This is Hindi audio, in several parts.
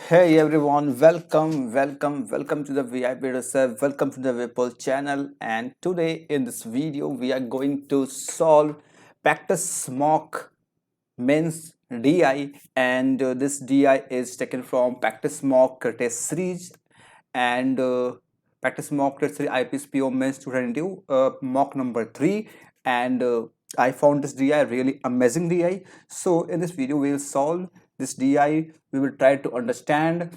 Hey everyone, welcome to the VIP Reserve, welcome to the Vipul channel. And today in this video, we are going to solve practice mock men's DI, and this DI is taken from practice mock test series and practice mock test series IPSPO men's 2022 mock number 3. And I found this DI really amazing DI. So in this video, we will solve this DI. We will try to understand,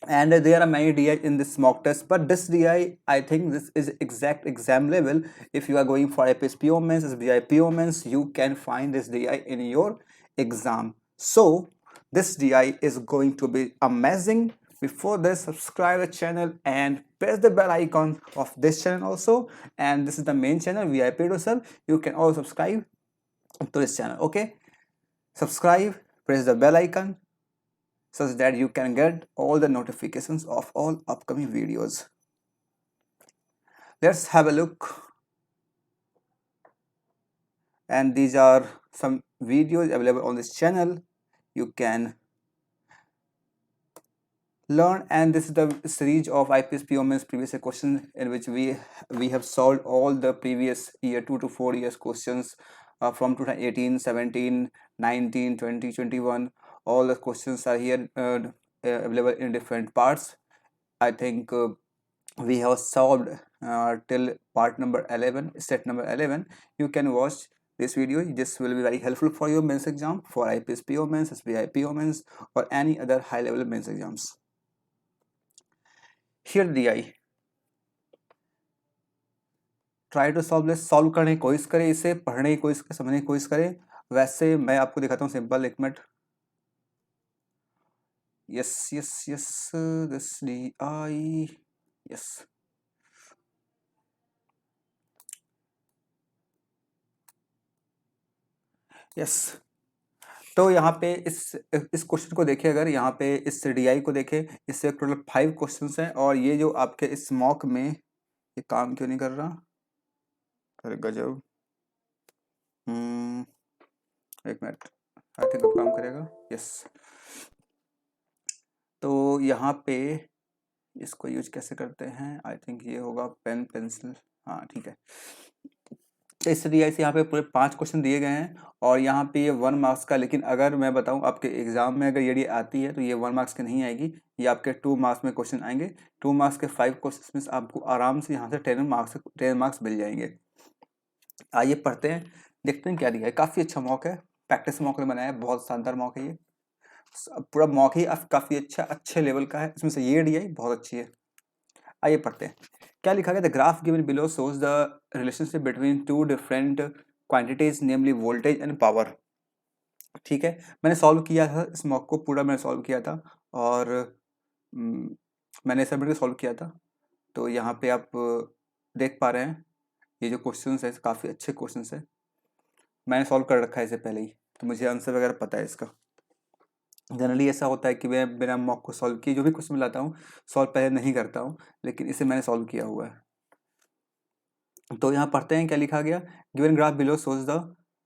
and there are many DI in this mock test, but this DI, I think this is exact exam level. If you are going for APSPO Men's, SBI PO Men's, you can find this DI in your exam. So this DI is going to be amazing. Before this, subscribe the channel and press the bell icon of this channel also. And this is the main channel, VIP yourself. You can also subscribe to this channel. Okay, subscribe, press the bell icon such that you can get all the notifications of all upcoming videos. Let's have a look. And these are some videos available on this channel. You can learn, and this is the series of IPSPO Men's previous year questions in which we have solved all the previous year 2 to 4 years questions from 2018, 17, 19, 20, 21. All the questions are here available in different parts. I think we have solved till part number 11, set number 11. You can watch this video. This will be very helpful for your mains exam, for IPSPO Men's, SBI PO Men's, or any other high level mains exams. Here DI, try to solve this, solve करने की कोशिश करें, इसे पढ़ने की कोशिश करें, समझने की कोशिश करें. वैसे मैं आपको दिखाता हूँ सिंपल, एक minute. Yes yes yes, this DI, yes. Yes, तो यहाँ पे इस क्वेश्चन को देखिए, अगर यहाँ पे इस DI को देखें, इससे टोटल 5 क्वेश्चंस हैं, और ये जो आपके इस मॉक में ये काम क्यों नहीं कर रहा? अरे गजब. एक मिनट, आई थिंक अब काम करेगा. यस, तो यहाँ पे इसको यूज कैसे करते हैं? आई थिंक ये होगा पेन पेंसिल. हाँ ठीक है. इस DI से यहाँ पे पूरे 5 क्वेश्चन दिए गए हैं, और यहाँ पे ये 1 मार्क्स का. लेकिन अगर मैं बताऊँ आपके एग्जाम में अगर ये आती है तो ये 1 मार्क्स की नहीं आएगी, ये आपके 2 मार्क्स में क्वेश्चन आएंगे. 2 मार्क्स के 5 क्वेश्चन में आपको आराम से यहाँ से 10 मार्क्स मिल जाएंगे. आइए पढ़ते हैं, देखते हैं क्या दिया है. काफ़ी अच्छा मॉक है, प्रैक्टिस मॉक में बनाया है, बहुत शानदार मॉक है ये. पूरा मॉक ही काफ़ी अच्छा, अच्छे लेवल का है. इसमें से ये DI बहुत अच्छी है. आइए पढ़ते हैं. क्या लिखा गया? The graph given below shows the relationship between two different quantities, namely voltage and power. ठीक है, मैंने सॉल्व किया था इस मॉक को, पूरा मैंने सॉल्व किया था, और मैंने सबमिट को सॉल्व किया था. तो यहाँ पे आप देख पा रहे हैं, ये जो क्वेश्चन है काफ़ी अच्छे क्वेश्चन है. मैंने सॉल्व कर रखा है इससे पहले ही, तो मुझे आंसर वगैरह पता है इसका. जनरली ऐसा होता है कि मैं बिना मॉक को सॉल्व किए जो भी क्वेश्चन लाता हूँ, सॉल्व पहले नहीं करता हूँ, लेकिन इसे मैंने सॉल्व किया हुआ है. तो यहाँ पढ़ते हैं क्या लिखा गया. Given graph below shows the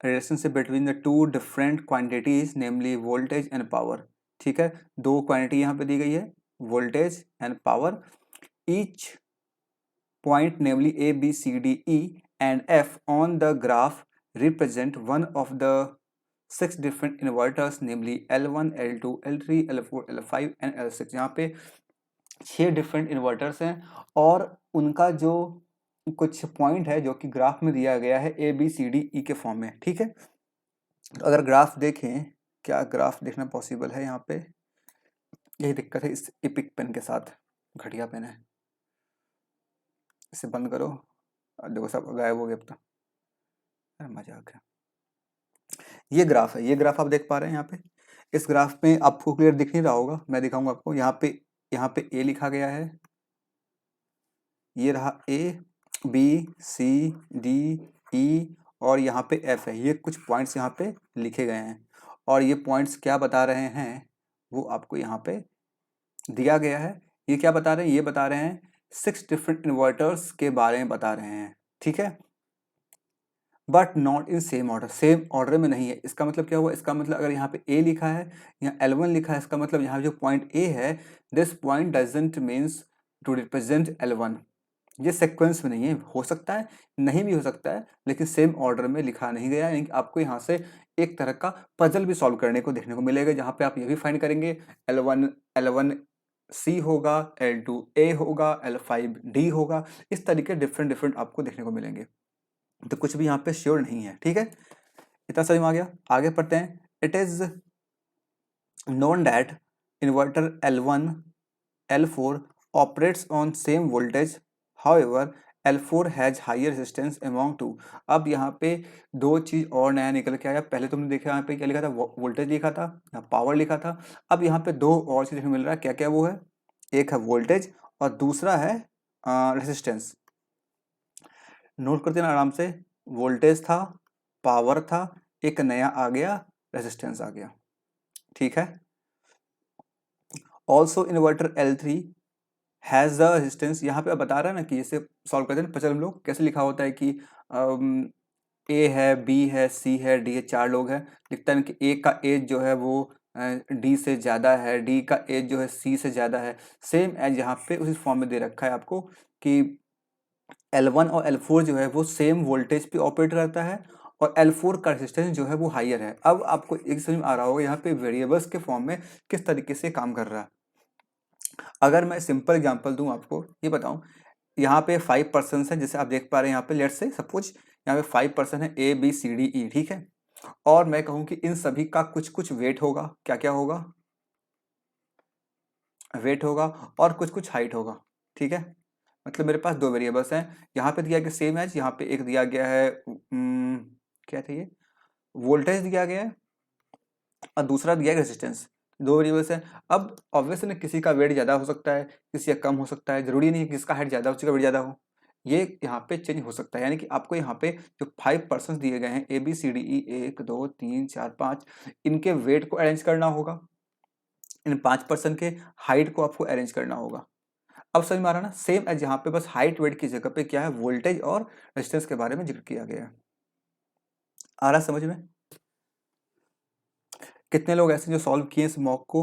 relationship between the two different quantities, namely voltage and power. ठीक है, 2 क्वांटिटी यहाँ पे दी गई है, voltage and power. Each point namely ABCDE and F on the graph represent one of the 6 different inverters, namely L1, L2, L3, L4, L5 and L6. यहाँ पे 6 डिफरेंट इन्वर्टर्स हैं, और उनका जो कुछ पॉइंट है जो कि ग्राफ में दिया गया है ABCDE के फॉर्म में. ठीक है, तो अगर ग्राफ देखें, क्या ग्राफ देखना पॉसिबल है? यहाँ पे यही दिक्कत है इस इपिक पेन के साथ, घटिया पेन है. इसे बंद करो, देखो सब गायब हो गया अब तक. अरे मजाक है. ये ग्राफ है, ये ग्राफ आप देख पा रहे हैं. यहाँ पे इस ग्राफ में आपको क्लियर दिख नहीं रहा होगा, मैं दिखाऊंगा आपको. यहाँ पे A लिखा गया है, ये रहा A, B, C, D, E, और यहाँ पे F है. ये कुछ पॉइंट्स यहाँ पे लिखे गए हैं, और ये पॉइंट्स क्या बता रहे हैं वो आपको यहाँ पे दिया गया है. ये क्या बता रहे हैं? ये बता रहे हैं 6 डिफरेंट इन्वर्टर्स के बारे में बता रहे हैं. ठीक है, but not in same order, same order में नहीं है। इसका मतलब क्या हुआ, इसका मतलब अगर यहाँ पे ए लिखा है, यहाँ L1 लिखा है, इसका मतलब यहाँ जो पॉइंट ए है, this point doesn't means to represent L1। ये सीक्वेंस में नहीं है, हो सकता है, नहीं भी हो सकता है, लेकिन सेम ऑर्डर में लिखा नहीं गया है। यानी कि आपको यहाँ से एक तरह का पजल भी सॉल्व करने को देखने को मिलेगा, जहाँ पे आप ये भी फाइंड करेंगे L1 C होगा, L2 A होगा, L5 D होगा। इस तरीके डिफरेंट डिफरेंट आपको देखने को मिलेंगे, तो कुछ भी यहाँ पे श्योर नहीं है। ठीक है, इतना समझ में आ गया। आगे पढ़ते हैं। It is known that inverter L1 L4 operates on same voltage, however L4 has higher resistance among two। अब यहाँ पे दो चीज और नया निकल के आया। पहले तुमने देखा यहाँ पे क्या लिखा था, वोल्टेज लिखा था या पावर लिखा था। अब यहाँ पे दो और चीज मिल रहा है। क्या क्या वो है, एक है वोल्टेज और दूसरा है रेजिस्टेंस। नोट करते ना आराम से, वोल्टेज था, पावर था, एक नया आ गया, रेजिस्टेंस आ गया। ठीक है। Also inverter L3 has the resistance. यहाँ पे अब बता रहा है ना कि इसे सॉल्व करते हैं। पहले हम लोग कैसे लिखा होता है कि ए है, बी है, सी है, डी है, चार लोग हैं। लिखता है कि ए का एज जो है वो डी से ज़्यादा है, डी का एज जो है सी से ज़्यादा है। सेम एज यहाँ पे उसी फॉर्म में दे रखा है आपको कि L1 और L4 जो है वो सेम वोल्टेज पे ऑपरेट रहता है और L4 का रेजिस्टेंस जो है वो हाइयर है। अब आपको एक समझ में आ रहा होगा यहाँ पे वेरिएबल्स के फॉर्म में किस तरीके से काम कर रहा है। अगर मैं सिंपल एग्जांपल दूं आपको, ये बताऊं, यहाँ पे 5% है, जैसे आप देख पा रहे हैं यहाँ पे, लेट्स से सपोज यहाँ पे 5% है, A B C D E। ठीक है, और मैं कहूँ कि इन सभी का कुछ कुछ वेट होगा। क्या क्या होगा, वेट होगा और कुछ कुछ हाइट होगा। ठीक है, मतलब मेरे पास दो वेरिएबल्स हैं। यहाँ पे दिया गया सेम एज, यहाँ पे एक दिया गया है क्या था ये, वोल्टेज दिया गया है और दूसरा दिया है रेजिस्टेंस। दो वेरिएबल्स हैं। अब ऑब्वियसली किसी का वेट ज़्यादा हो सकता है, किसी का कम हो सकता है। जरूरी नहीं है कि किसका हाइट ज़्यादा हो, किसी का वेट ज़्यादा हो। ये यहाँ पे चेंज हो सकता है। यानी कि आपको यहाँ पे जो 5% दिए गए हैं, A B C D E, 1 2 3 4 5, इनके वेट को अरेंज करना होगा, इन 5% के हाइट को आपको अरेंज करना होगा। अब समझ में आ रहा है ना, सेम एज यहाँ पे, बस हाइट वेट की जगह पे क्या है, वोल्टेज और रेजिस्टेंस के बारे में जिक्र किया गया है। आ रहा समझ में। कितने लोग ऐसे जो सॉल्व किए इस मॉक को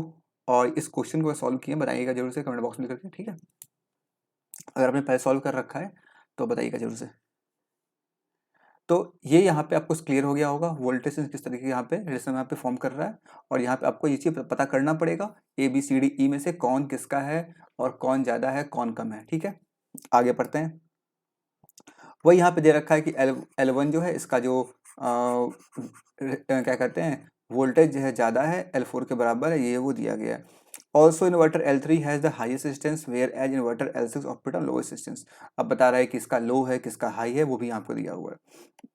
और इस क्वेश्चन को सॉल्व किए, बताइएगा जरूर से कमेंट बॉक्स में लिख करके। ठीक है, अगर आपने पहले सॉल्व कर रखा है तो बताइएगा जरूर से। तो ये यहाँ पे आपको क्लियर हो गया होगा वोल्टेज किस तरीके यहाँ पे रेजिस्टेंस यहाँ पे फॉर्म कर रहा है। और यहाँ पे आपको ये चीज पता करना पड़ेगा A B C D E में से कौन किसका है और कौन ज्यादा है कौन कम है। ठीक है, आगे पढ़ते हैं। वही यहाँ पे दे रखा है कि L1 जो है इसका जो क्या कहते हैं, वोल्टेज जो है ज़्यादा है, L4 के बराबर है, ये वो दिया गया है। Also inverter L3 has the highest resistance where as inverter L6 operate on lowest resistance. अब बता रहा है कि इसका लो है किसका हाई है, वो भी आपको दिया हुआ है।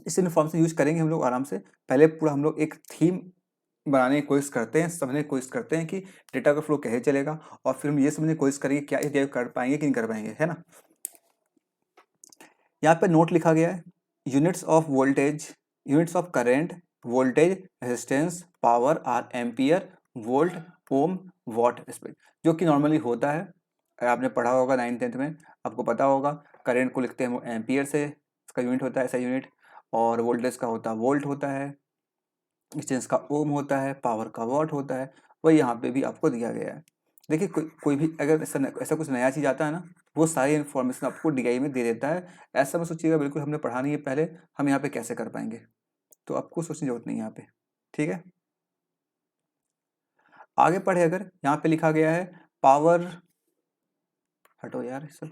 इस इन्फॉर्मेशन यूज करेंगे हम लोग आराम से। पहले पूरा हम लोग एक थीम बनाने की कोशिश करते हैं, समझने की कोशिश करते हैं कि डेटा का फ्लो कैसे चलेगा, और फिर हम ये समझने की कोशिश करेंगे क्या ये कर पाएंगे कि नहीं कर पाएंगे, है ना। यहाँ पे नोट लिखा गया है, units of voltage, units of current, voltage, resistance, power are ampere, volt, ohm, watt respect, जो कि नॉर्मली होता है। अगर आपने पढ़ा होगा 9th-10th में, आपको पता होगा करंट को लिखते हैं एम्पियर से, इसका यूनिट होता है ऐसा यूनिट, और वोल्टेज का होता है वोल्ट होता है, रेजिस्टेंस का ओम होता है, पावर का वॉट होता है। वही यहाँ पे भी आपको दिया गया है। देखिए कोई भी अगर ऐसा कुछ नया चीज़ आता है ना, वो सारी इन्फॉर्मेशन आपको डीआई में दे देता है। ऐसा मत सोचिएगा बिल्कुल हमने पढ़ा नहीं है पहले, हम यहाँ पे कैसे कर पाएंगे, तो आपको सोचने की जरूरत नहीं है यहाँ पे। ठीक है, आगे पढ़े। अगर यहाँ पे लिखा गया है पावर, हटो यार सब,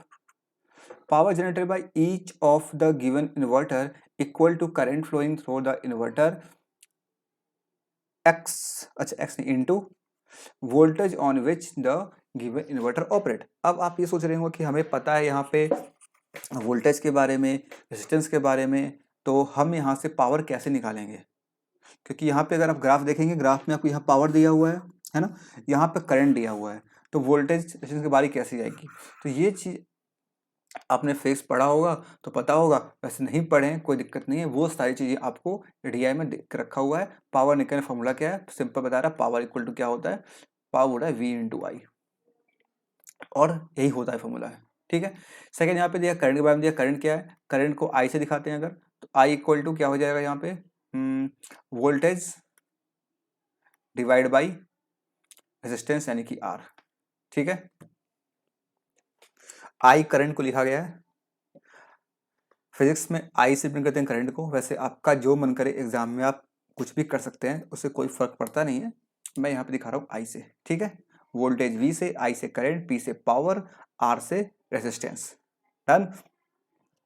power generated by each of the given inverter equal to current flowing through the inverter X, अच्छा X into voltage on which the given inverter operate. अब आप ये सोच रहे हो कि हमें पता है यहाँ पे वोल्टेज के बारे में, रेजिस्टेंस के बारे में, तो हम यहाँ से पावर कैसे निकालेंगे। क्योंकि यहाँ पे अगर आप ग्राफ देखेंगे, ग्राफ में आपको यहाँ पावर दिया हुआ है ना, यहाँ पे करंट दिया हुआ है, तो वोल्टेज रेजिस्टेंस की बारी कैसे आएगी। तो ये चीज़ आपने फिजिक्स पढ़ा होगा तो पता होगा, वैसे नहीं पढ़े कोई दिक्कत नहीं है, वो सारी चीज़ें आपको डीआई में देख रखा हुआ है। पावर निकालने का फॉर्मूला क्या है, सिंपल बता रहा है, पावर इक्वल टू क्या होता है, पावर होता है V इंटू आई, और यही होता है फॉर्मूला है। ठीक है, सेकंड यहाँ पे दिया करंट के बारे में दिया, करंट क्या है, करंट को आई से दिखाते हैं। अगर तो आई इक्वल टू क्या हो जाएगा यहाँ पे, वोल्टेज डिवाइड बाई रेजिस्टेंस यानी कि आर। ठीक है, आई करंट को लिखा गया है, फिजिक्स में आई से प्रिंट करते हैं करंट को। वैसे आपका जो मन करे एग्जाम में आप कुछ भी कर सकते हैं, उससे कोई फर्क पड़ता नहीं है। मैं यहाँ पे दिखा रहा हूँ आई से। ठीक है, वोल्टेज वी से, आई से करंट, पी से पावर, आर से रेजिस्टेंस। डन।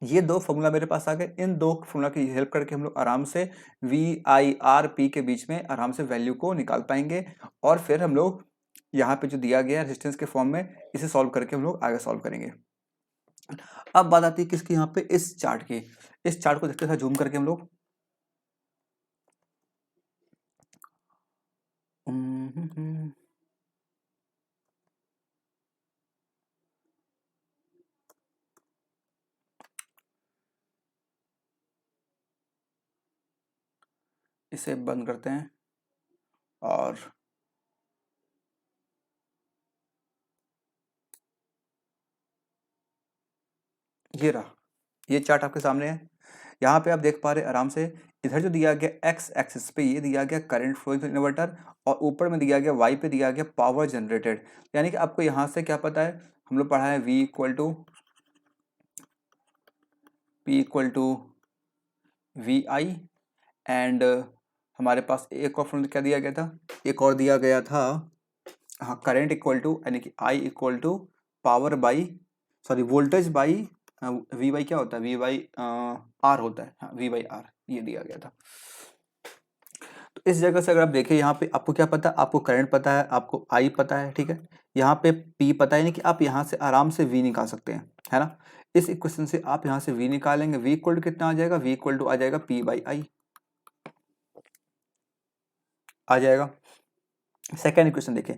ये दो फॉर्मूला मेरे पास आ गए। इन दो फॉर्मूला की हेल्प करके हम लोग आराम से वी आई आर पी के बीच में आराम से वैल्यू को निकाल पाएंगे, और फिर हम लोग यहाँ पे जो दिया गया है रेजिस्टेंस के फॉर्म में, इसे सॉल्व करके हम लोग आगे सॉल्व करेंगे। अब बात आती है किसकी, यहाँ पे इस चार्ट की। इस चार्ट को देखते हैं जूम करके हम लोग। इसे बंद करते हैं और ये रहा, ये चार्ट आपके सामने है। यहाँ पे आप देख पा रहे आराम से, इधर जो दिया गया एक्स एक्सिस पे ये दिया गया करंट फ्लो इन्वर्टर, और ऊपर में दिया गया वाई पे दिया गया पावर जनरेटेड। यानी कि आपको यहाँ से क्या पता है, हम लोग पढ़ा है V equal to P equal to V I, and हमारे पास एक और फॉर्मूला क्या दिया गया था, एक और दिया गया था, हाँ, करंट इक्वल टू यानी कि I equal to power by, sorry, voltage by V by क्या होता है, वी बाई आर होता है, हाँ, वी बाई आर ये दिया गया था। तो इस जगह से अगर आप देखें, यहाँ पे आपको क्या पता है, आपको करंट पता है, आपको आई पता है। ठीक है, यहाँ पे पी पता है, यानी कि आप यहाँ से आराम से वी निकाल सकते हैं, है ना। इस इक्वेशन से आप यहाँ से वी निकालेंगे, वी इक्वल टू कितना आ जाएगा, वी इक्वल टू आ जाएगा पी बाई आई आ जाएगा। सेकेंड इक्वेशन देखें,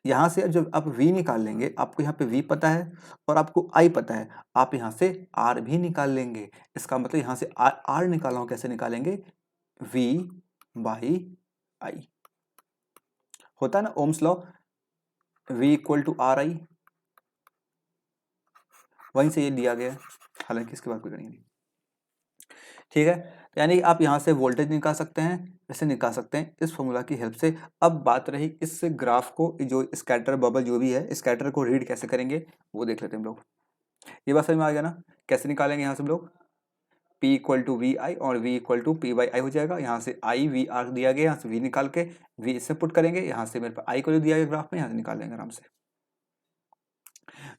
यहाँ से जब आप v निकाल लेंगे, आपको यहाँ पे v पता है और आपको i पता है, आप यहाँ से r भी निकाल लेंगे। इसका मतलब यहाँ से r निकाला हो, कैसे निकालेंगे, v बाई i, होता है ना ohm's law, v equal to R I, वहीं से ये दिया गया है, हालांकि इसके बाद कोई करनी नहीं। ठीक है, यानी आप यहाँ से वोल्टेज निकाल सकते हैं, ऐसे निकाल सकते हैं इस फॉर्मूला की हेल्प से। अब बात रही इस ग्राफ को, जो स्कैटर बबल जो भी है, स्कैटर को रीड कैसे करेंगे वो देख लेते हैं हम लोग। ये बात समझ में आ गया ना, कैसे निकालेंगे यहाँ से हम लोग, P equal to V I और V equal to P by I हो जाएगा। यहाँ से आई वी आर दिया गया, यहाँ से V निकाल के V इससे पुट करेंगे, यहाँ से मेरे पास I को जो दिया गया ग्राफ में, यहाँ से निकाल लेंगे आराम से।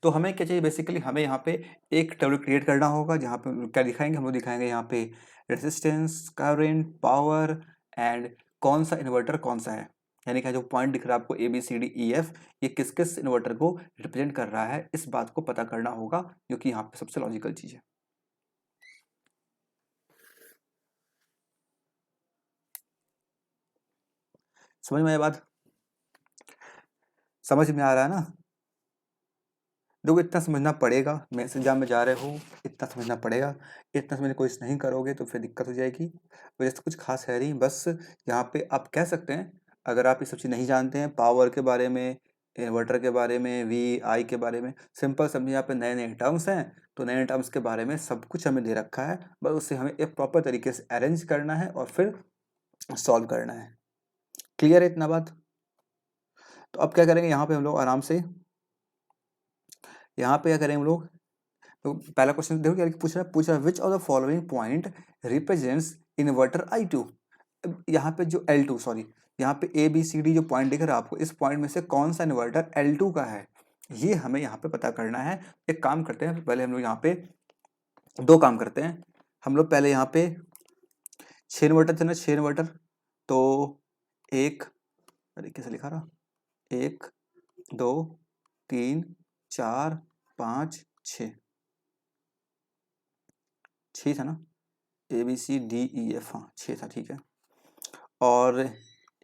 तो हमें क्या चाहिए, बेसिकली हमें यहाँ पे एक टेबल क्रिएट करना होगा, जहाँ पे क्या दिखाएंगे, हम लोग दिखाएंगे यहाँ पे रेजिस्टेंस, करंट, पावर एंड कौन सा इन्वर्टर कौन सा है, यानी कि जो पॉइंट दिख रहा है आपको ABCDEF, ये किस किस इन्वर्टर को रिप्रेजेंट कर रहा है, इस बात को पता करना होगा, जो कि यहाँ पे सबसे लॉजिकल चीज़ है। समझ में आया बात, समझ में आ रहा है ना। देखो इतना समझना पड़ेगा, मेंस एग्जाम में जा रहे हो, इतना समझना पड़ेगा। इतना समझने की कोशिश नहीं करोगे तो फिर दिक्कत हो जाएगी। वजह से कुछ खास है नहीं, बस यहाँ पे आप कह सकते हैं, अगर आप ये सब चीज़ नहीं जानते हैं, पावर के बारे में, इन्वर्टर के बारे में, वी आई के बारे में, सिंपल समझिए यहाँ पे नए नए टर्म्स हैं, तो नए टर्म्स के बारे में सब कुछ हमें दे रखा है, बस उससे हमें एक प्रॉपर तरीके से अरेंज करना है और फिर सॉल्व करना है। क्लियर है इतना बात। तो अब क्या करेंगे, यहाँ पे हम लोग आराम से, यहाँ पे क्या करेंगे हम लोग, तो पहला क्वेश्चन देखो क्या पूछ रहा है, which of the following point represents inverter I2। यहाँ पे जो L2, सॉरी, यहाँ पे ABCD जो पॉइंट दिख रहा है आपको, इस पॉइंट में से कौन सा इन्वर्टर L2 का है, ये हमें यहाँ पे पता करना है। एक काम करते हैं, पहले हम लोग यहाँ पे दो काम करते हैं। हम लोग पहले यहाँ पे 6 इन्वर्टर थे ना, 6 इन्वर्टर, तो एक, अरे कैसे लिखा रहा, 1 2 3 4 5 6, 6 था ना, ABCDEF, हाँ 6 था, ठीक है। और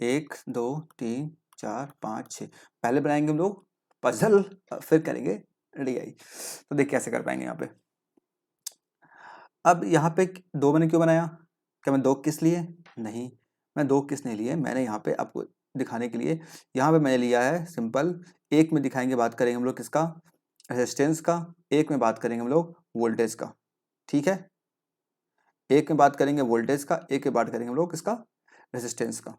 1 2 3 4 5 6 पहले बनाएंगे हम लोग पजल, फिर करेंगे DI। तो देख कैसे कर पाएंगे यहाँ पे। अब यहाँ पे दो मैंने क्यों बनाया, क्या मैं दो किस लिए, नहीं, मैं दो किस नहीं लिए, मैंने यहाँ पे आपको दिखाने के लिए यहाँ पे मैंने लिया है सिंपल। एक में दिखाएंगे, बात करेंगे हम लोग किसका, रेजिस्टेंस का, एक में बात करेंगे हम लोग वोल्टेज का। ठीक है, एक में बात करेंगे वोल्टेज का, एक में बात करेंगे हम लोग किसका, रेजिस्टेंस का।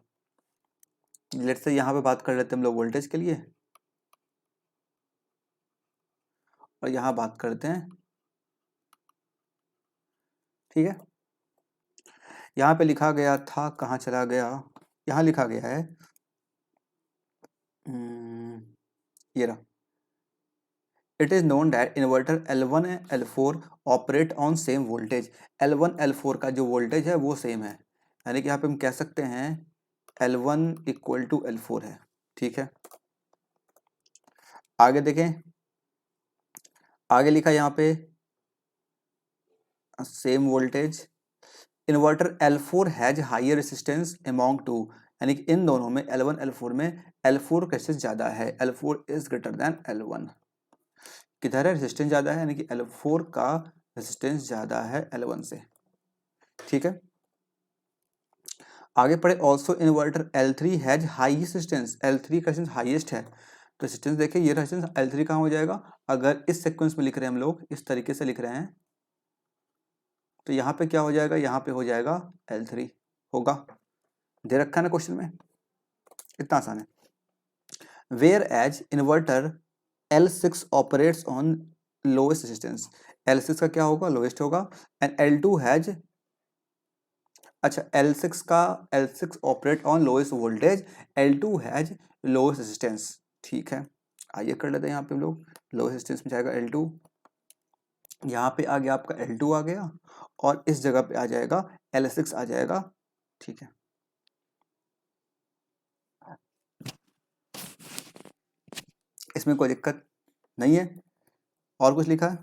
लेट्स से यहाँ पे बात कर लेते हैं हम लोग वोल्टेज के लिए, और यहाँ बात करते हैं, ठीक है। यहाँ पे लिखा गया था, कहाँ चला गया, यहाँ लिखा गया है, ये रहा, it is known that inverter L1 and L4 operate on same voltage. L1 L4 का जो वोल्टेज है वो सेम है, यानी कि यहाँ पे हम कह सकते हैं L1 इक्वल टू L4 है, ठीक है। आगे देखें, आगे लिखा यहाँ पे same voltage, inverter L4 has higher resistance among two, यानी कि इन दोनों में L1 L4 में L4 रेसिस्टेंस ज़्यादा है, L4 is greater than L1। किधर है, रेसिस्टेंस ज़्यादा है, यानी कि L4 का रेसिस्टेंस ज़्यादा है L1 से, ठीक है। आगे पढ़े, also inverter L3 has high resistance, L3 का रेसिस्टेंस हाईएस्ट है, तो रेसिस्टेंस देखिए ये रेसिस्टेंस L3 कहाँ हो जाएगा, अगर इस सीक्वेंस में लिख रहे हैं हम लोग, इस तरीके से लिख रहे हैं, तो यहाँ पे क्या हो जाएगा, यहाँ पे हो जाएगा L3 होगा, दे रखा है ना क्वेश्चन में, इतना आसान है। Where as inverter L6 operates on lowest resistance, L6 का क्या होगा, लोएस्ट होगा, एंड L2 हैज, अच्छा L6 operate on lowest voltage, L2 has lowest resistance, ठीक है। आइए कर लेते हैं, यहाँ पे हम लोग लोएस्ट रेजिस्टेंस में जाएगा L2, यहाँ पे आ गया आपका L2 आ गया, और इस जगह पे आ जाएगा L6 आ जाएगा, ठीक है। इसमें कोई दिक्कत नहीं है, और कुछ लिखा है,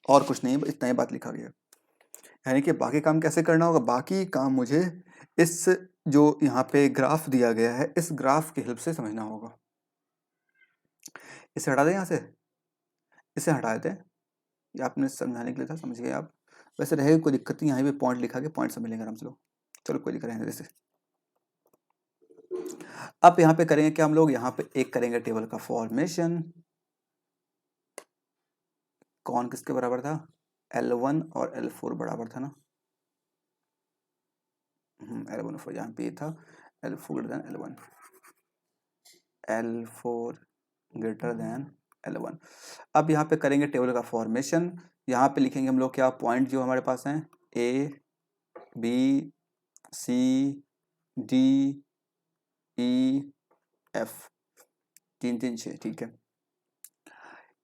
और कुछ नहीं, इतना ही बात लिखा गया, यानी कि बाकी काम कैसे करना होगा, बाकी काम मुझे इस जो यहाँ पे ग्राफ दिया गया है, इस ग्राफ की हेल्प से समझना होगा। इसे हटा दें, यहाँ से इसे हटा देते हैं, ये आपने समझाने के लिए था, समझ गए आप। वैसे रहेगा कोई दिक्कत नहीं, यहाँ पे पॉइंट लिखा गया, पॉइंट सब मिलेंगे आराम से लोग, चलो कोई दिक्कत नहीं जैसे। अब यहाँ पे करेंगे क्या हम लोग, यहाँ पे एक करेंगे टेबल का फॉर्मेशन, कौन किसके बराबर था, L1 और L4 बराबर था ना, L1 4 यहाँ पे था, L4 greater than L1, L4 greater than L1। अब यहाँ पे करेंगे टेबल का फॉर्मेशन, यहाँ पे लिखेंगे हम लोग क्या, पॉइंट जो हमारे पास हैं A B C D E F, 3 3 6, ठीक है।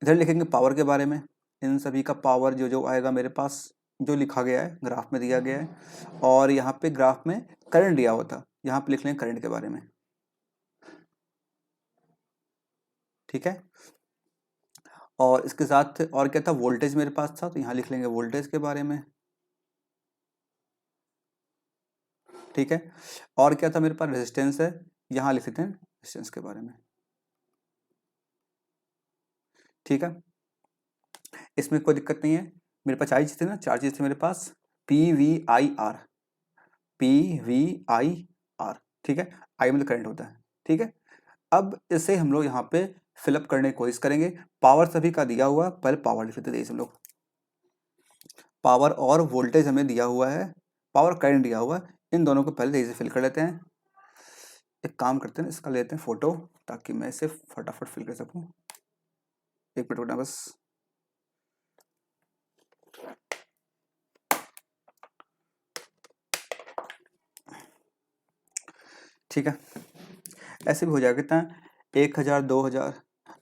इधर लिखेंगे पावर के बारे में, इन सभी का पावर जो जो आएगा मेरे पास, जो लिखा गया है ग्राफ में दिया गया है, और यहाँ पे ग्राफ में करंट दिया हुआ था, यहाँ पे लिख लेंगे करंट के बारे में, ठीक है। और इसके साथ और क्या था, वोल्टेज मेरे पास था, तो यहाँ लिख लेंगे वोल्टेज के बारे में, ठीक है। और क्या था मेरे पास, रेजिस्टेंस है, यहाँ लिख लेते हैं रेजिस्टेंस के बारे में, ठीक है। इसमें कोई दिक्कत नहीं है, मेरे पास 4 चीज़ थी ना, 4 चीज़ थी मेरे पास, PVIR, PVIR, ठीक है, आई मतलब करंट होता है, ठीक है। अब इसे हम लोग यहाँ पे फिलअप करने की कोशिश करेंगे, पावर सभी का दिया हुआ, पहले पावर लिख लेते थे हम लोग, पावर और वोल्टेज हमें दिया हुआ है, पावर करंट दिया हुआ है, इन दोनों को पहले से फिल कर लेते हैं। एक काम करते हैं, इसका लेते हैं फोटो, ताकि मैं इसे फटाफट फिल कर सकूं, एक मिनट बस, ठीक है। ऐसे भी हो जाएगा, कितना 1000 2000।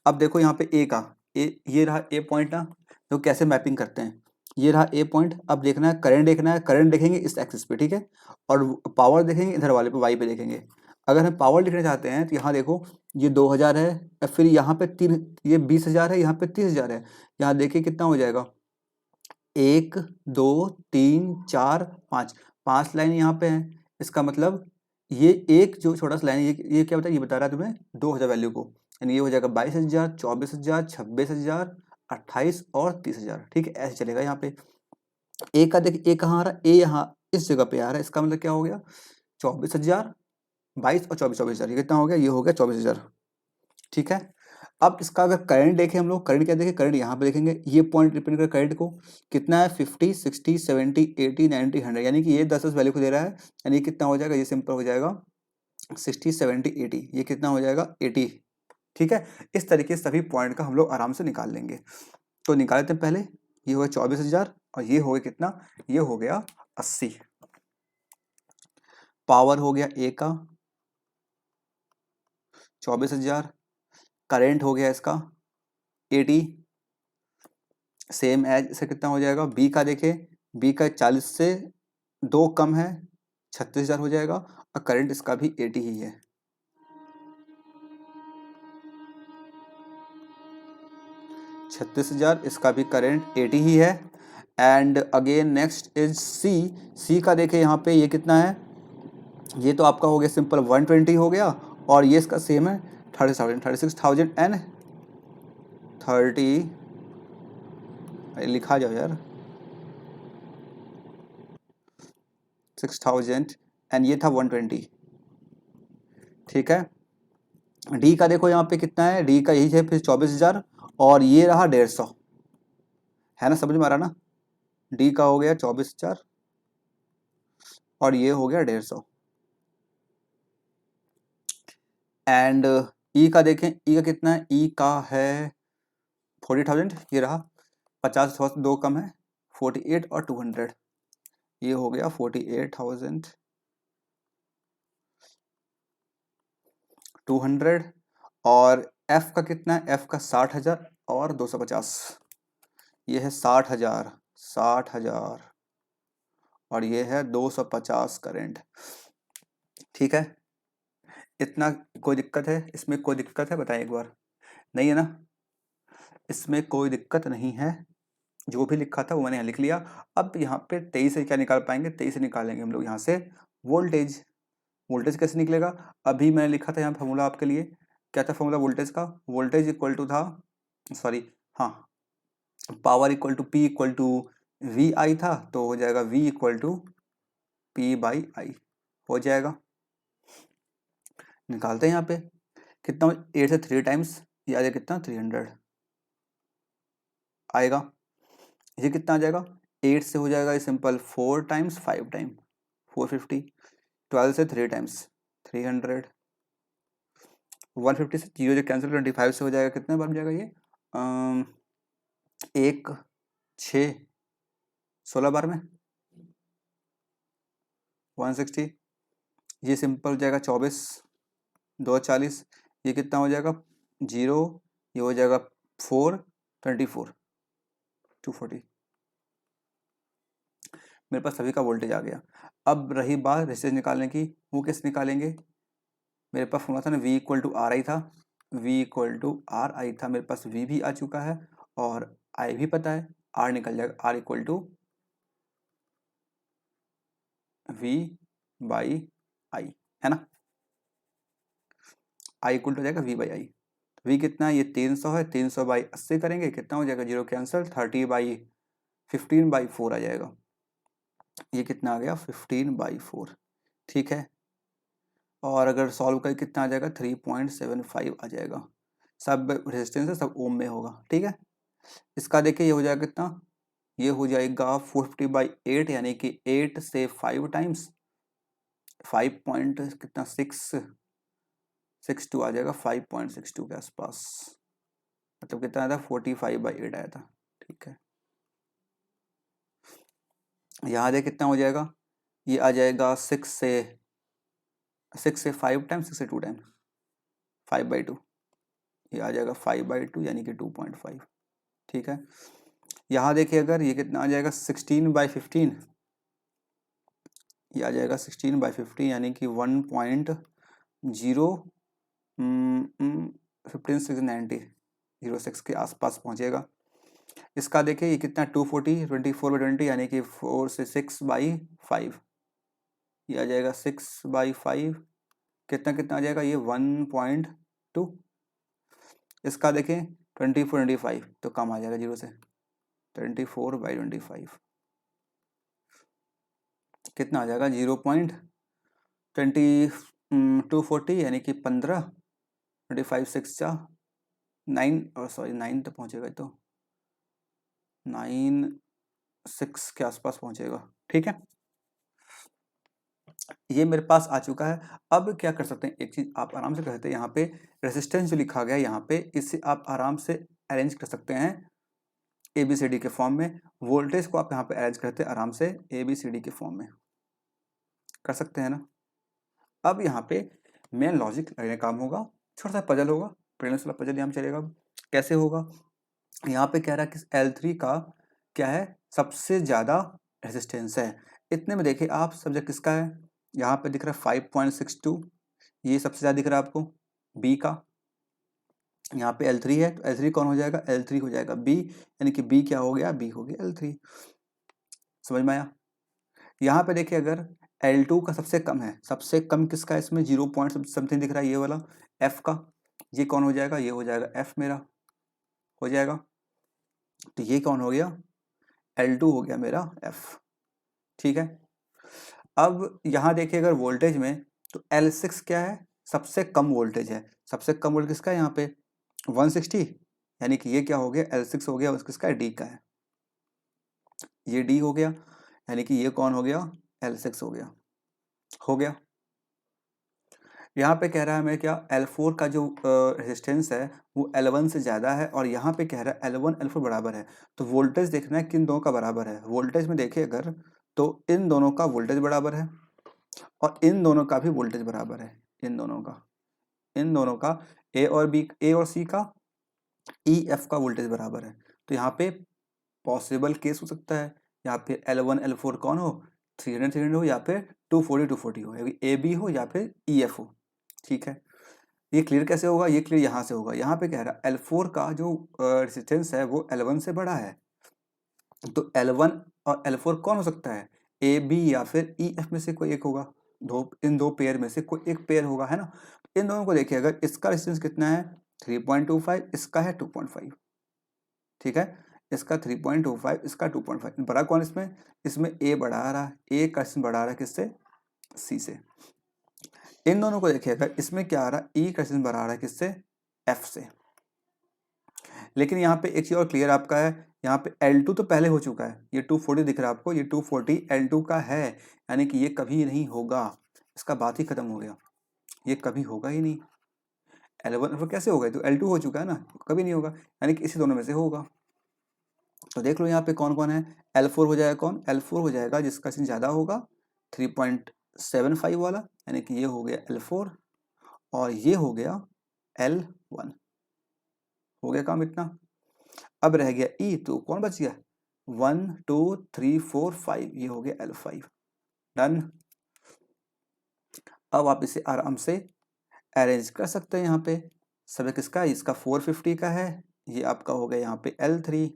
अब देखो यहाँ पे ए का, ये रहा ए पॉइंट ना, तो कैसे मैपिंग करते हैं, ये रहा ए पॉइंट, अब देखना है करंट, देखना है करंट देखेंगे इस एक्सिस पे, ठीक है, और पावर देखेंगे इधर वाले पे, वाई पे देखेंगे। अगर हम पावर लिखना चाहते हैं तो यहाँ देखो, ये 2000 है, फिर यहाँ पे 3, ये 20,000 है, यहाँ पे 30,000 है, यहाँ देखिए कितना हो जाएगा, 1 2 3 4 5, 5 लाइन यहाँ पे है, इसका मतलब ये एक जो छोटा सा लाइन है, ये क्या बता, ये बता रहा है तुम्हें 2000 वैल्यू को, यानी ये हो जाएगा 22,000 24,000 26,000 28 और 30,000, ठीक है, ऐसे चलेगा। यहाँ पे ए का देखिए, ए कहाँ आ रहा है, ए यहाँ इस जगह पे आ रहा है, इसका मतलब क्या हो गया, 24,000 22 और 24 24,000, ये कितना हो गया, ये हो गया 24,000, ठीक है। अब इसका अगर करंट देखें हम लोग, करंट क्या देखें, करंट यहाँ पे देखेंगे, ये पॉइंट डिपेंड कर करंट को कितना है 50 60 70 80 90 100, यानी कि ये 10 वैल्यू को दे रहा है, यानी कितना हो जाएगा, ये सिंपल हो जाएगा 60 70 80, ये कितना हो जाएगा 80। ठीक है, इस तरीके से सभी पॉइंट का हम लोग आराम से निकाल लेंगे। तो निकाल लेते हैं पहले, ये हो गया 24,000 और ये हो गया कितना, ये हो गया 80। पावर हो गया ए का 24,000, करेंट हो गया इसका 80, सेम एज इसे कितना हो जाएगा, बी का देखें, बी का 40 से 2 कम है 36,000 हो जाएगा, और करंट इसका भी 80 ही है। छत्तीस हजार, इसका भी करंट 80 ही है। And again next is C, C का देखें यहाँ पे ये कितना है, ये तो आपका हो गया सिंपल 120 हो गया, और ये इसका सेम है 36,000 एंड 30, लिखा जाओ यार 6,000 एंड ये था 120। ठीक है, डी का देखो यहाँ पे कितना है, डी का यही है फिर 24,000, और ये रहा 150, है ना, समझ में आ रहा ना, डी का हो गया 24,000 और ये हो गया 150। एंड ई का देखें, ई का कितना है, ई का है 40,000, ये रहा 50 थोड़ा सा 2 कम है 48 और 200, ये हो गया 48,200। और एफ का कितना है, एफ का 60,000 और 250, ये है 60,000 60,000 और ये है 250 करंट। ठीक है, इतना कोई दिक्कत है इसमें, कोई दिक्कत है बताइए एक बार, नहीं है ना, इसमें कोई दिक्कत नहीं है, जो भी लिखा था वो मैंने यहाँ लिख लिया। अब यहाँ पे 23 से क्या निकाल पाएंगे, 23 से निकालेंगे हम लोग यहाँ से वोल्टेज। वोल्टेज कैसे निकलेगा, अभी मैंने लिखा था यहाँ फॉर्मूला आपके लिए, क्या था फॉर्मूला वोल्टेज का, वोल्टेज इक्वल टू था, सॉरी हाँ, power equal to P equal to V I था, तो हो जाएगा V equal to P by I, हो जाएगा। निकालते हैं यहाँ पे कितना, 8 से 3 टाइम्स, ये आ जाएगा कितना 300 आएगा, ये कितना आ जाएगा 8 से हो जाएगा ये सिंपल 4 टाइम्स 5 टाइम 450, 12 से 3 टाइम्स 300, 150 से जीरो जो कैंसिल, 25 से हो जाएगा कितने बार जाएगा ये, एक 6 16 बार में 160, ये सिंपल हो जाएगा 24 2 40, ये कितना हो जाएगा 0, ये हो जाएगा 4 24 240, मेरे पास सभी का वोल्टेज आ गया। अब रही बात रेजिस्टेंस निकालने की, वो कैसे निकालेंगे, मेरे पास फॉर्मूला था ना, V equal to R I था, V equal to R I था, मेरे पास V भी आ चुका है और I भी पता है, R निकल जाएगा, R equal to V by I, है ना, I इक्वल टू जाएगा V बाई आई, V कितना है, ये 300 है, 300 बाई 80 करेंगे कितना हो जाएगा, जीरो कैंसिल, 30 बाई 15 बाई 4 आ जाएगा, ये कितना आ गया 15 बाई 4। ठीक है, और अगर सॉल्व कर कितना आ जाएगा 3.75 आ जाएगा, सब रेजिस्टेंस है, सब ओम में होगा। ठीक है, इसका देखिए ये हो जाएगा कितना, ये हो जाएगा 450 बाई 8, यानी कि 8 से 5 टाइम्स 5 पॉइंट कितना 662 आ जाएगा, 5.62 के आसपास, मतलब कितना आया था 45 बाई 8 आया था। ठीक है, यहाँ देखिए कितना हो जाएगा, ये आ जाएगा 6 से 5 टाइम्स 6 से 2 टाइम 5/2, ये आ जाएगा 5/2 यानी कि 2.5। ठीक है, यहाँ देखिए अगर ये कितना आ जाएगा 16/15, ये आ जाएगा 16/15 यानी कि 1.0 15 690 06 के आसपास पहुँचेगा। इसका देखिए ये कितना 240 24/20 यानी कि 4 से 6/5, ये आ जाएगा 6/5, कितना कितना आ जाएगा ये 1.2। इसका देखें 24/25 तो कम आ जाएगा जीरो से, 24/25 कितना आ जाएगा 0.240 यानी कि 15, 25 6 जा सॉरी 9 तक पहुँचेगा, तो 9 6 के आसपास पहुँचेगा। ठीक है, ये मेरे पास आ चुका है। अब क्या कर सकते हैं, एक चीज़ आप आराम से कर सकते हैं, यहाँ पे रेजिस्टेंस जो लिखा गया है यहाँ पे, इससे आप आराम से अरेंज कर सकते हैं ABCD के फॉर्म में। वोल्टेज को आप यहाँ पे अरेंज करते हैं आराम से ABCD के फॉर्म में, कर सकते हैं ना। अब यहाँ पे मेन लॉजिक लगने काम होगा, छोटा सा पजल होगा, प्रीलिम्स वाला पजल यहाँ चलेगा। कैसे होगा, यहाँ पे कह रहा है कि L3 का क्या है, सबसे ज़्यादा रेजिस्टेंस है। इतने में देखिए आप सब्जेक्ट किसका है, यहाँ पे दिख रहा है 5.62, ये सबसे ज़्यादा दिख रहा है आपको B का। यहाँ पे L3 है, तो L3 कौन हो जाएगा, L3 हो जाएगा B, यानी कि B क्या हो गया, B हो गया L3। समझ में आया। यहाँ पे देखिए अगर L2 का सबसे कम है, सबसे कम किसका है इसमें, 0 पॉइंट समथिंग दिख रहा है, ये वाला F का, ये कौन हो जाएगा, ये हो जाएगा F मेरा हो जाएगा। तो ये कौन हो गया, L2 हो गया मेरा F। ठीक है, अब यहाँ देखिए अगर वोल्टेज में, तो L6 क्या है, सबसे कम वोल्टेज है। सबसे कम वोल्टेज किसका है यहाँ पे 160, यानी कि ये क्या हो गया L6 हो गया, उसका किसका है, D का है, ये D हो गया, यानी कि ये कौन हो गया L6 हो गया। यहाँ पे कह रहा है मैं क्या, L4 का जो रेजिस्टेंस है वो L1 से ज़्यादा है, और यहाँ पे कह रहा है L1 L4 बराबर है। तो वोल्टेज देखना है किन दोनों का बराबर है। वोल्टेज में देखिए अगर, तो इन दोनों का वोल्टेज बराबर है, और इन दोनों का भी वोल्टेज बराबर है। इन दोनों का A और C का E F का वोल्टेज बराबर है। तो यहाँ पे पॉसिबल केस हो सकता है, या फिर L1 L4 कौन हो, 300 हो, या फिर 240 हो, ए बी हो, या फिर ई एफ हो। ठीक है, ये क्लियर कैसे होगा, ये क्लियर यहाँ से होगा। यहाँ पे कह रहा है L4 का जो रेजिस्टेंस है वो L1 से बड़ा है, तो L1 और L4 कौन हो सकता है, ए बी या फिर ई एफ में से कोई एक होगा, इन दो पेयर में से कोई एक पेयर होगा, है ना। इन दोनों को देखिए, अगर इसका रेजिस्टेंस कितना है 3.25, इसका है 2.5। ठीक है, इसका 3.25, इसका 2.5, बड़ा कौन इसमें ए बढ़ा रहा है, ए का बढ़ा रहा है किससे, सी से। इन दोनों को देखिए अगर इसमें क्या आ रहा है, ई का बढ़ा रहा है किससे, एफ से। लेकिन यहाँ पे एक चीज और क्लियर आपका है, यहाँ पे L2 तो पहले हो चुका है, ये 240 दिख रहा है आपको, ये 240 L2 का है, यानी कि ये कभी नहीं होगा, इसका बात ही खत्म हो गया, ये कभी होगा ही नहीं। L1 कैसे होगा, तो L2 हो चुका है ना, कभी नहीं होगा, यानी कि इसी दोनों में से होगा। तो देख लो यहाँ पे कौन कौन है, L4 हो जाएगा कौन, L4 हो जाएगा जिसका sin ज़्यादा होगा 3.75 वाला, यानी कि ये हो गया L4, और ये हो गया L1। हो गया काम इतना। अब रह गया E, तो कौन बच गया, 1 2 3 4 5, ये हो गया L5। डन। अब आप इसे आराम से अरेंज कर सकते हैं। यहाँ पे सब किसका है, इसका 450 का है, ये आपका हो गया यहाँ पे L3,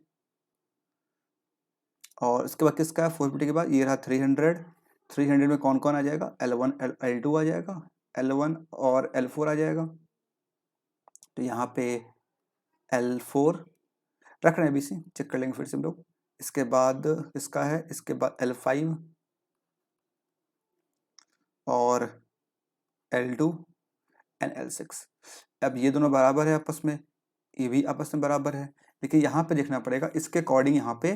और उसके बाद किसका है 450 के बाद, ये रहा 300 में कौन कौन आ जाएगा, L1 L2 आ जाएगा, L1 और L4 आ जाएगा। तो यहाँ पे L4 रख रहे हैं, अभी से चेक कर लेंगे फिर से हम लोग। इसके बाद इसका है, इसके बाद L5 और L2 एंड L6। अब ये दोनों बराबर है आपस में, ये भी आपस में बराबर है, लेकिन यहाँ पे देखना पड़ेगा, इसके अकॉर्डिंग यहाँ पे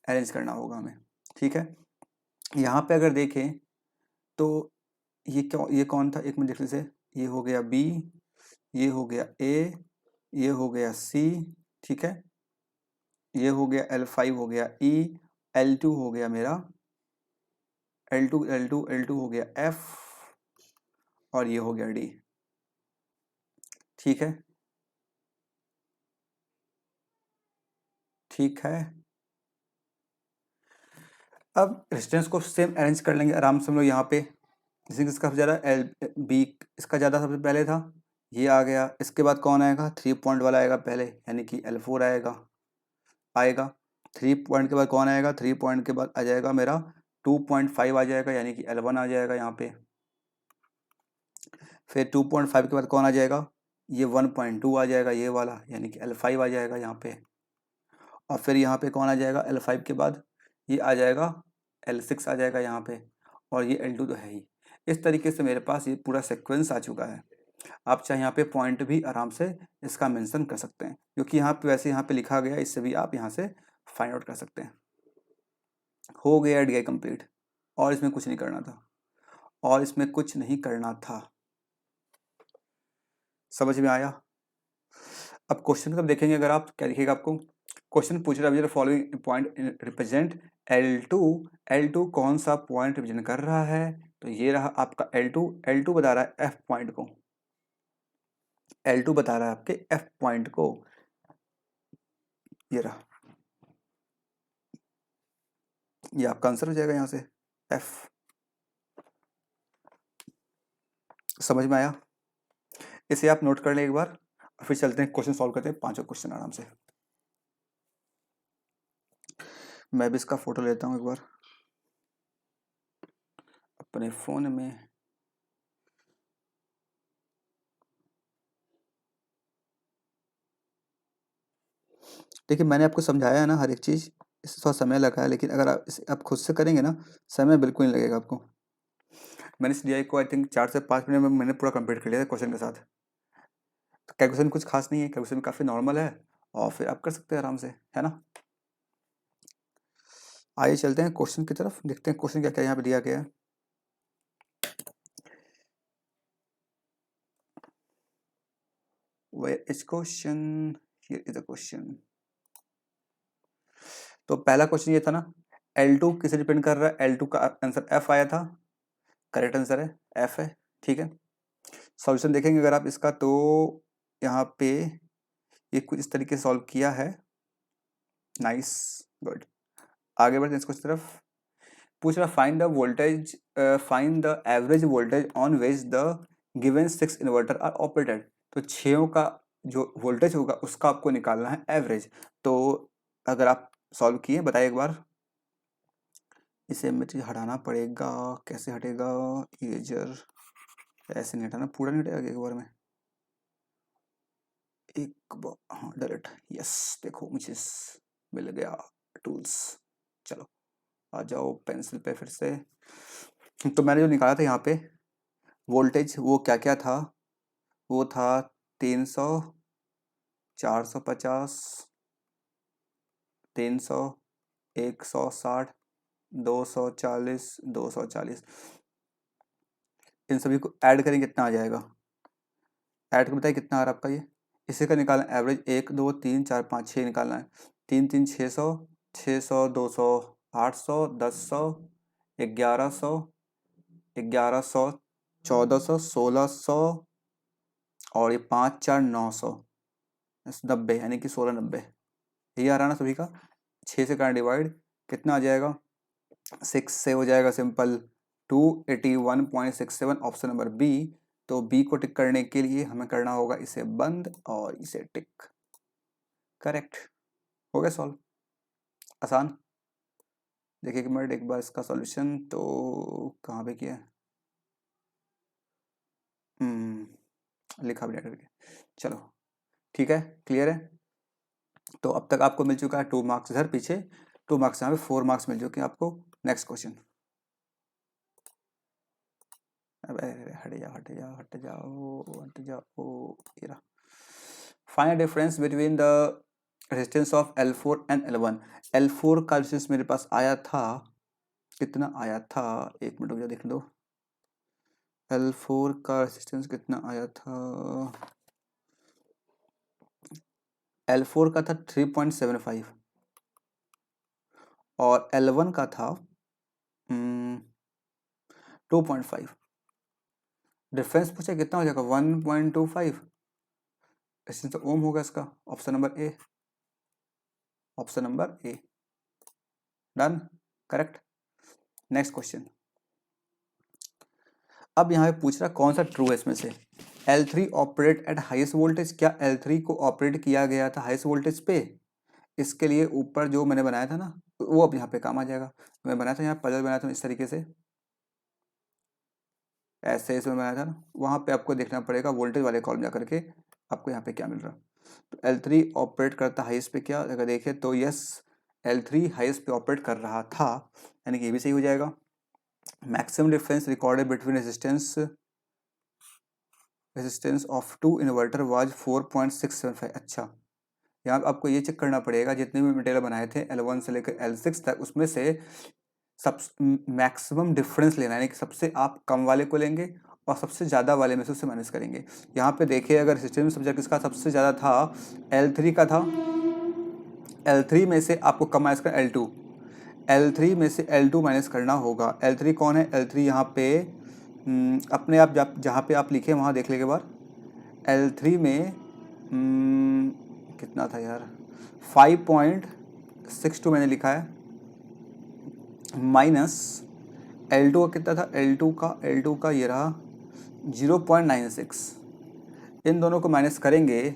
अरेंज करना होगा हमें। ठीक है, यहाँ पे अगर देखें तो ये कौन था, एक मिनट देख लीजिए, ये हो गया B, ये हो गया A, ये हो गया C, ठीक है, ये हो गया L5 हो गया E, L2 हो गया मेरा L2 हो गया F, और ये हो गया D। ठीक है, ठीक है। अब रेजिस्टेंस को सेम अरेंज कर लेंगे आराम से हम लोग। यहाँ पे जैसे किसका ज़्यादा, B इसका ज़्यादा सबसे पहले था, ये आ गया। इसके बाद कौन आएगा, 3 पॉइंट वाला आएगा पहले, यानी कि L4 आएगा। 3 पॉइंट के बाद कौन आएगा, 3 पॉइंट के बाद आ जाएगा मेरा 2.5 आ जाएगा, यानी कि L1 आ जाएगा यहाँ पे। फिर 2.5 के बाद कौन आ जाएगा, ये 1.2 आ जाएगा, ये वाला, यानी कि L5 आ जाएगा यहाँ पे। और फिर यहाँ पे कौन आ जाएगा, L5 के बाद ये आ जाएगा L6 आ जाएगा यहाँ पे, और ये L2 तो है ही। इस तरीके से मेरे पास ये पूरा सीक्वेंस आ चुका है। आप चाहे यहाँ पे पॉइंट भी आराम से इसका मेंशन कर सकते हैं, क्योंकि यहाँ पे वैसे यहाँ पे लिखा गया, इससे भी आप यहाँ से फाइंड आउट कर सकते हैं। हो गया DI कंप्लीट, और इसमें कुछ नहीं करना था, और इसमें कुछ नहीं करना था। समझ में आया? अब क्वेश्चन कब देखेंगे, अगर आप क्या दिखेगा आपको, क्वेश्चन पूछ रहा है following point represent L2, L2 कौन सा पॉइंट रिप्रेजेंट कर रहा है, तो ये रहा आपका L2, L2 बता रहा है F पॉइंट को, L2 बता रहा है आपके F पॉइंट को, ये रहा, ये आपका आंसर हो जाएगा यहाँ से F। समझ में आया? इसे आप नोट कर लें एक बार, और फिर चलते हैं क्वेश्चन सॉल्व करते हैं, पांचों क्वेश्चन आराम से। मैं भी इसका फोटो लेता हूँ एक बार अपने फोन में। देखिए मैंने आपको समझाया है ना हर एक चीज़, इससे थोड़ा समय लगा है, लेकिन अगर आप इसे आप खुद से करेंगे ना, समय बिल्कुल नहीं लगेगा आपको। मैंने इस DI को आई थिंक 4 से 5 मिनट में मैंने पूरा कंप्लीट कर लिया था क्वेश्चन के साथ। तो कैलकुलेशन कुछ खास नहीं है, कैलकुलेशन काफ़ी नॉर्मल है, और फिर आप कर सकते हैं आराम से, है ना। आइए चलते हैं क्वेश्चन की तरफ, देखते हैं क्वेश्चन क्या क्या यहाँ पे दिया गया है। Where is question? Here is the question. तो पहला क्वेश्चन ये था ना, L2 किसे डिपेंड कर रहा है, L2 का आंसर F आया था, करेक्ट आंसर है F है, ठीक है। सॉल्यूशन देखेंगे अगर आप इसका, तो यहाँ पे ये कुछ इस तरीके से सॉल्व किया है, नाइस, गुड। आगे बढ़ते हैं इसको इस तरफ, पूछ रहा find the voltage, find the average voltage on which the given 6 inverter are operated. तो 6 का जो वोल्टेज होगा उसका आपको निकालना है एवरेज। तो अगर आप सॉल्व किए बताइए एक बार, इसे मुझे हटाना पड़ेगा, कैसे हटेगा, इरेजर, ऐसे नहीं हटाना, पूरा नहीं हटेगा एक बार में, एक बार, हाँ डायरेक्ट, यस, देखो मुझे मिल गया टूल्स। चलो आ जाओ पेंसिल पे फिर से। तो मैंने जो निकाला था यहाँ पे वोल्टेज, वो क्या क्या था, वो था 300, 450, 300, 160, 240, 240, इन सभी को ऐड करेंगे कितना आ जाएगा, ऐड कर बताइए कितना आ रहा है आपका ये, इसी का निकालना एवरेज, 1 2 3 4 5 6 निकालना है, 3 3 600, 600 200 800 1100 1100 1100 1400 1600, और ये 5 4 900, 90, यानी कि 1690, यही आ रहा ना सभी का। 6 से करना डिवाइड, कितना आ जाएगा, 6 से हो जाएगा सिंपल 281.67, ऑप्शन नंबर बी। तो बी को टिक करने के लिए हमें करना होगा इसे बंद और इसे टिक, करेक्ट, हो गया सॉल्व, आसान। देखिए कि मिनट एक बार इसका सॉल्यूशन, तो कहाँ पे किया, लिखा भी नहीं करके, चलो ठीक है, क्लियर है। तो अब तक आपको मिल चुका है 2 मार्क्स इधर पीछे, 2 मार्क्स यहाँ पे, 4 मार्क्स मिल चुके हैं आपको। नेक्स्ट क्वेश्चन, अबे हट जाओ हट जाओ हट जाओ हट जाओ, ये रहा, find difference between the resistance of L4 and L1। L4 का रेजिस्टेंस मेरे पास आया था, कितना आया था, एक मिनट मुझे देख दो, L4 का रेजिस्टेंस कितना आया था, L4 का था 3.75, और L1 का था 2.5, डिफरेंस पूछा कितना हो जाएगा 1.25, रेजिस्टेंस तो ओम होगा इसका, option number A, option number A, done, correct. Next question, अब यहाँ पे पूछ रहा कौन सा ट्रू है इसमें से, L3 operate at highest voltage, क्या L3 को ऑपरेट किया गया था हाईएस्ट वोल्टेज पे, इसके लिए ऊपर जो मैंने बनाया था ना, वो अब यहाँ पे काम आ जाएगा। मैं बनाया था यहाँ पजल बनाया था इस तरीके से, ऐसे इसमें बनाया था ना, वहाँ पे आपको देखना पड़ेगा वोल्टेज वाले कॉलम जा करके आपको यहाँ पे क्या मिल रहा। तो L3 ऑपरेट करता हाईएस्ट पे, क्या अगर देखें तो यस, L3 हाईएस्ट पे ऑपरेट कर रहा था, यानी कि ये भी सही हो जाएगा। Maximum difference recorded between resistance resistance of two inverter was 4.675। अच्छा, यहाँ पे आपको ये चेक करना पड़ेगा जितने भी मटेरियल बनाए थे L1 से लेकर L6 तक, उसमें से सब मैक्सिमम डिफरेंस लेना है, यानी कि सबसे आप कम वाले को लेंगे और सबसे ज़्यादा वाले में से उससे माइनस करेंगे। यहाँ पे देखिए, अगर सिस्टम सब्जेक्ट इसका सबसे ज़्यादा था L3 का था, L3 में से आपको कम माइनस करना L2, L3 में से L2 माइनस करना होगा। L3 कौन है? L3 यहाँ पे अपने आप जहाँ पे आप लिखे वहाँ देख लेंगे बार। L3 में कितना था यार, 5.62 मैंने लिखा है, माइनस L2 का कितना था? L2 का ये रहा 0.96। इन दोनों को माइनस करेंगे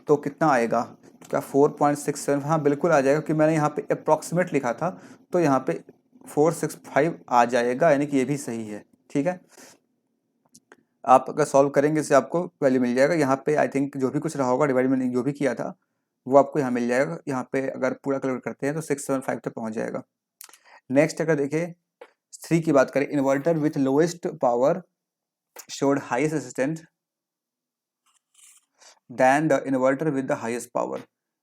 तो कितना आएगा? क्या 4.67? हाँ बिल्कुल आ जाएगा, क्योंकि मैंने यहाँ पे अप्रॉक्सीमेट लिखा था, तो यहाँ पे 465 आ जाएगा, यानी कि ये भी सही है। ठीक है, आप अगर सॉल्व करेंगे इससे आपको वैल्यू मिल जाएगा। यहाँ पे आई थिंक जो भी कुछ रहा होगा डिवाइड में जो भी किया था वो आपको यहाँ मिल जाएगा। यहाँ पे अगर पूरा कैलकुलेट करते हैं तो 675 तक पहुँच जाएगा। नेक्स्ट अगर देखें 3 की बात करें, inverter with lowest power showed highest resistance than the inverter with the highest power.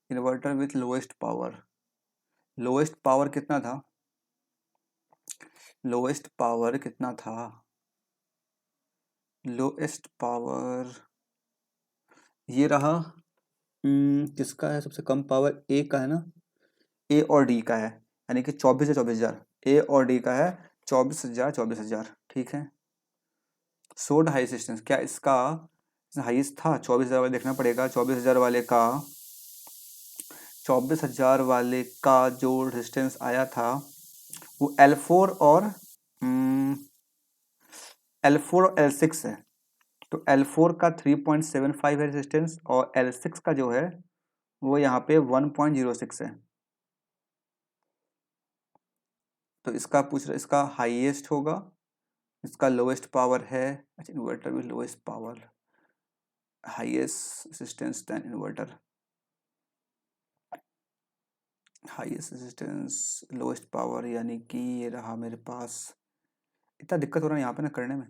Inverter with lowest power, lowest power कितना था? lowest power कितना था? lowest power ये रहा। किसका है सबसे कम पावर? ए का है ना, ए और डी का है, यानी कि 24 से 24,000। ए और डी का है 24,000। ठीक है, सोड हाई रेजिस्टेंस, क्या इसका हाईएस्ट था? 24,000 वाले देखना पड़ेगा। 24,000 वाले का 24,000 वाले का जो रेजिस्टेंस आया था वो L4 और L6 है। तो L4 का 3.75 है रेजिस्टेंस, और L6 का जो है वो यहाँ पे 1.06 है। तो इसका पूछ रहा, इसका हाईएस्ट होगा, इसका लोएस्ट पावर है। अच्छा, इन्वर्टर भी lowest power, highest resistance then inverter, highest resistance lowest power, यानी कि ये रहा मेरे पास। इतना दिक्कत हो रहा है यहाँ पे ना करने में।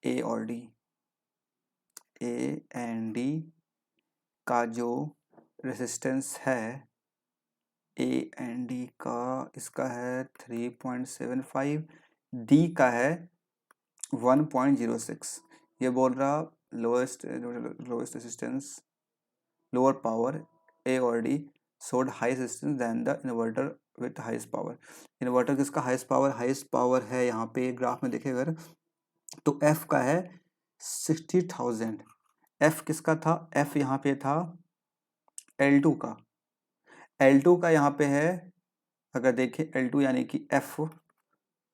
ए और डी, ए एंड डी का जो रेजिस्टेंस है, ए एंड डी का, इसका है 3.75, डी का है 1.06। ये बोल रहा lowest resistance, lower power, A और D showed high resistance than the inverter with highest power. Inverter किसका हाईएस्ट पावर? हाईएस्ट पावर है यहाँ पे ग्राफ में देखें अगर, तो एफ का है 60,000। एफ किसका था? एफ यहाँ पे था L2 का। L2 का यहाँ पे है, अगर देखें L2 यानी कि एफ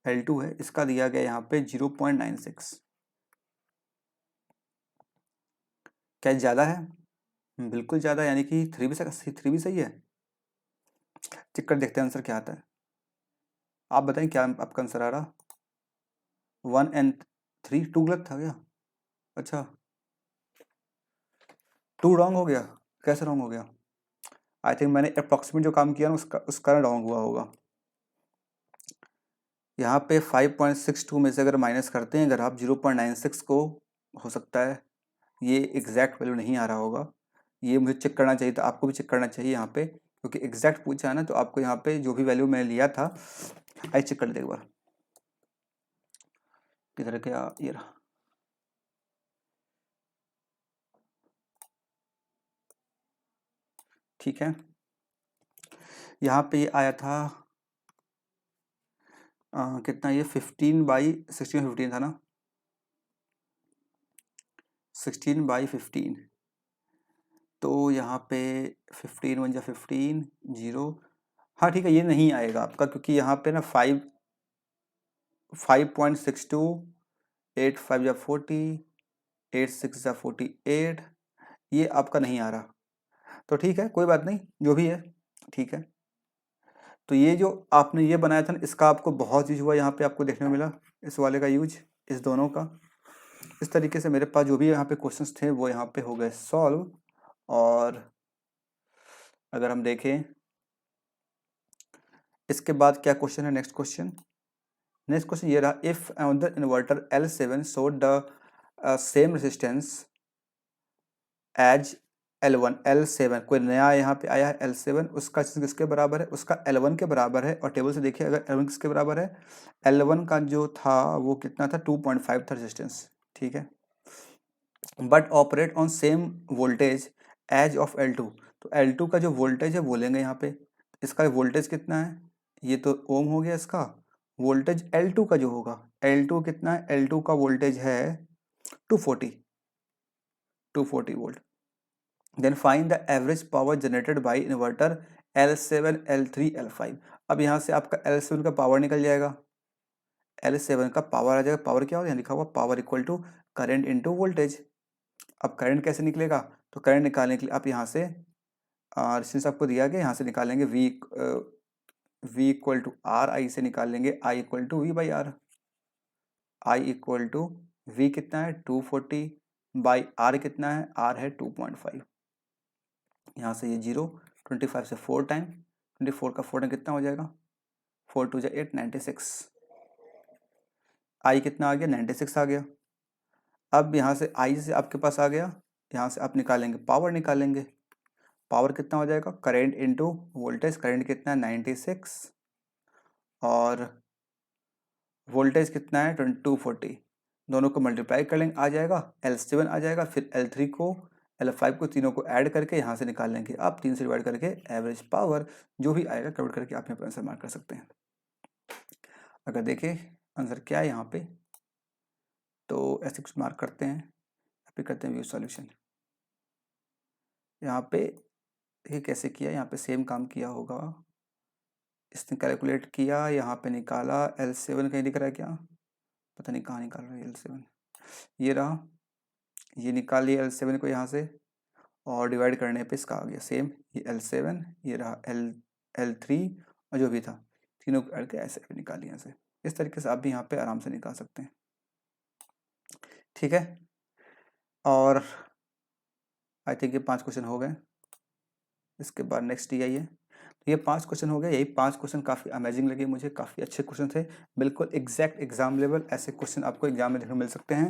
L2 है, इसका दिया गया यहाँ पे 0.96। क्या ज़्यादा है? बिल्कुल ज़्यादा, यानी कि 3 भी सही है। चेक कर देखते हैं आंसर क्या आता है। आप बताएं क्या आपका आंसर आ रहा? 1 and 3, 2 गलत था क्या? अच्छा, 2 रॉन्ग हो गया। कैसे रॉन्ग हो गया? आई थिंक मैंने अप्रॉक्सीमेट जो काम किया ना उसका रॉन्ग हुआ होगा। यहाँ पे 5.62 में से अगर माइनस करते हैं अगर आप 0.96 को, हो सकता है ये एग्जैक्ट वैल्यू नहीं आ रहा होगा। ये मुझे चेक करना चाहिए था, आपको भी चेक करना चाहिए यहाँ पे, क्योंकि एग्जैक्ट पूछा है ना, तो आपको यहाँ पे जो भी वैल्यू मैंने लिया था, आई चेक कर दे एक बार। किधर गया ये रहा। ठीक है, यहाँ पे ये आया था कितना, ये 15/16 था ना, 16/15। तो यहाँ पे 15 1 जा 15 0। हाँ ठीक है, ये नहीं आएगा आपका, क्योंकि यहाँ पे ना 5.62, 8 5 जा 40, 8 6 जा 48, ये आपका नहीं आ रहा। तो ठीक है, कोई बात नहीं, जो भी है ठीक है। तो ये जो आपने ये बनाया था ना, इसका आपको बहुत यूज हुआ, यहाँ पे आपको देखने को मिला इस वाले का यूज, इस दोनों का। इस तरीके से मेरे पास जो भी यहाँ पे क्वेश्चंस थे वो यहाँ पे हो गए सॉल्व। और अगर हम देखें इसके बाद क्या क्वेश्चन है, नेक्स्ट क्वेश्चन ये रहा, if the inverter L7 showed the same resistance as L1 L7, कोई नया यहाँ पे आया है L7, उसका किसके बराबर है, उसका L1 के बराबर है। और टेबल से देखिए अगर L1 किसके बराबर है, L1 का जो था वो कितना था, 2.5 था रेजिस्टेंस, ठीक है। But operate on same voltage as of L2, तो L2 का जो वोल्टेज है वो लेंगे यहाँ पे। इसका वोल्टेज कितना है, ये तो ओम हो गया इसका। वोल्टेज L2 का जो होगा, L2 कितना है, L2 का वोल्टेज है 240 volt. Then find the average power generated by inverter L7 L3 L5। अब यहाँ से आपका L7 का पावर निकल जाएगा, L7 का पावर आ जाएगा। पावर क्या होगा, यहाँ लिखा हुआ power equal to current into voltage. अब करंट कैसे निकलेगा, तो करंट निकालने के लिए आप यहाँ से रेजिस्टेंस आपको दिया गया, यहाँ से निकालेंगे V equal to R, I से निकाल लेंगे I equal to V by R. I equal to V कितना है 240 बाई आर कितना है, आर है 2.5। यहाँ से ये 0, 25 से 4 टाइम, 24 का 4 टाइम कितना हो जाएगा, 4 2 8 96। आई कितना आ गया, 96 आ गया। अब यहाँ से आई से आपके पास आ गया, यहाँ से आप निकालेंगे पावर, निकालेंगे पावर कितना हो जाएगा, करंट इनटू वोल्टेज। करंट कितना है 96 और वोल्टेज कितना है 240, दोनों को मल्टीप्लाई कर लेंगे, आ जाएगा L7 आ जाएगा। फिर L3 को L5 को, तीनों को ऐड करके यहाँ से निकाल लेंगे। आप 3 से डिवाइड करके एवरेज पावर जो भी आएगा कन्वर्ट करके आप यहाँ पर आंसर मार्क कर सकते हैं। अगर देखें आंसर क्या है यहाँ पे, तो ऐसे कुछ मार्क करते हैं, फिर करते हैं व्यू सॉल्यूशन। यहाँ पे ये कैसे किया, यहाँ पे सेम काम किया होगा, इसने कैलकुलेट किया, यहाँ पे निकाला। L7 कहीं दिख रहा है क्या, पता नहीं कहाँ निकाल रहा है L7, ये रहा, ये निकाल लिया L7 को यहाँ से, और डिवाइड करने पे इसका आ गया सेम, ये L7, ये रहा L3 और जो भी था, तीनों को ऐड के ऐसे निकाल लिया से। इस तरीके से आप भी यहाँ पे आराम से निकाल सकते हैं, ठीक है। और आई थिंक ये 5 क्वेश्चन हो गए, इसके बाद नेक्स्ट ये है। तो ये 5 क्वेश्चन हो गए, यही 5 क्वेश्चन काफ़ी अमेजिंग लगे मुझे, काफ़ी अच्छे क्वेश्चन थे, बिल्कुल एग्जैक्ट एग्जाम लेवल। ऐसे क्वेश्चन आपको एग्जाम में देखने को मिल सकते हैं।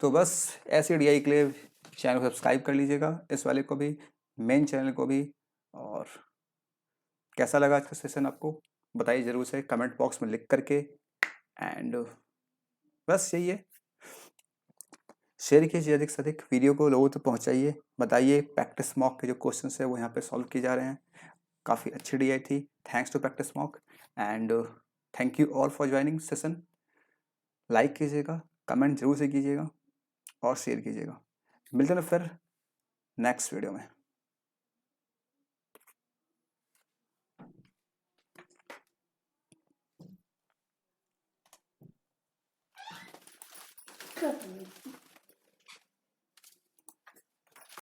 तो बस ऐसे DI के लिए चैनल को सब्सक्राइब कर लीजिएगा, इस वाले को भी, मेन चैनल को भी। और कैसा लगा आज का सेशन आपको बताइए ज़रूर से कमेंट बॉक्स में लिख करके। एंड बस यही है, शेयर कीजिए अधिक से अधिक, वीडियो को लोगों तक पहुंचाइए, बताइए प्रैक्टिस मॉक के जो क्वेश्चन है वो यहाँ पे सॉल्व किए जा रहे हैं। काफ़ी अच्छी DI थी, thanks to practice mock. And thank you all for joining session. Like कीजिएगा, कमेंट जरूर से कीजिएगा और शेयर कीजिएगा। मिलते हैं फिर नेक्स्ट वीडियो में।